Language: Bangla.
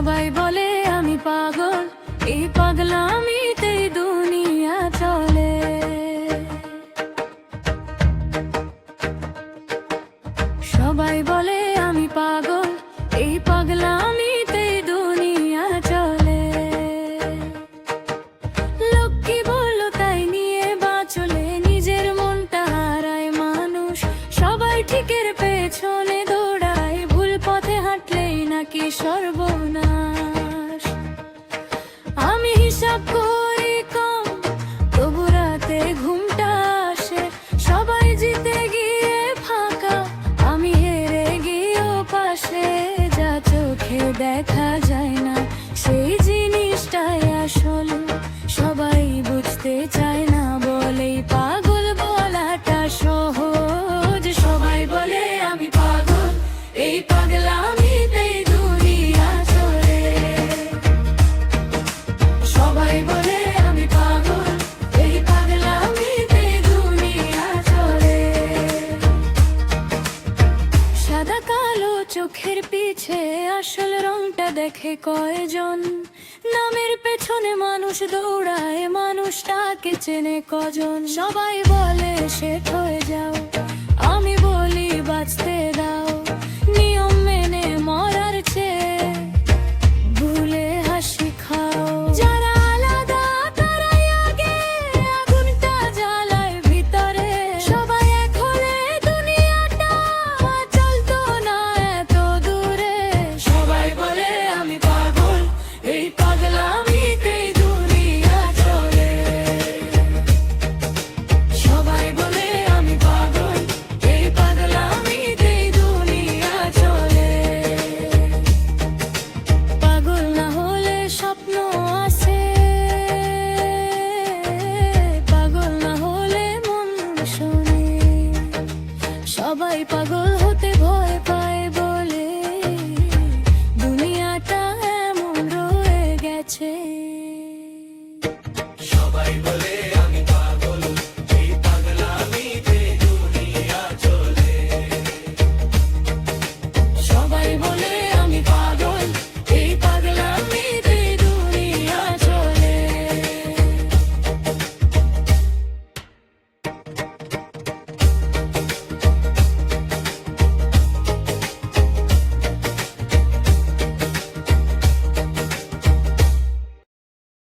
সবাই বলে আমি পাগল, এই পাগলামিতেই দুনিয়া চলে। সবাই বলে আমি পাগল, এই পাগলামিতেই দুনিয়া চলে। লোক কি বললো তাই নিয়ে বাঁচলে, নিজের মনটা হারায় মানুষ। সবাই ঠিকের পেছনে দৌড়ায়, ভুল পথে হাঁটলেই নাকি সর্বনাশ। আমি হিসাব করি কম, তবু রাতে ঘুমটা আসে। সবাই জিতে গিয়ে ফাঁকা, আমি হেরে গিয়েও পাশে। যা চোখে দেখা যায় না, সেই জিনিসটাই আসল। সবাই বুঝতে চায় না বলেই পাগল বলাটা সহজ। সবাই বলে আমি পাগল, এই পাগলামিতেই দুনিয়া চলে। সবাই বলে আমি পাগল, এই পাগলামিতেই দুনিয়া চলে। সাদা কালো চোখের পিছে আসল রংটা দেখে কয়জন? নামের পেছনে মানুষ দৌড়ায়, মানুষটাকে চেনে কজন? সবাই বলে শেষ হয়ে যাও, আমি বলি বাঁচতে দাও। নিয়ম মেনে মরার চেয়ে ভুলে হাসি খাও। যারা আলাদা তারাই আগে আগুনটা জ্বালায় ভিতরে। সবাই এক হলে দুনিয়াটা চলতো না এত দূরে। সবাই বলে আমি পাগল, এই পাগলামিতেই দুনিয়া চলে। সবাই বলে আমি পাগল, এই পাগলামিতেই দুনিয়া চলে। পাগল না হলে স্বপ্ন আছে, পাগল না হলে মন শোনে। সবাই পাগল হতে ভয় পায় বলে দুনিয়াটা এমন রয়ে গেছে। সবাই বলে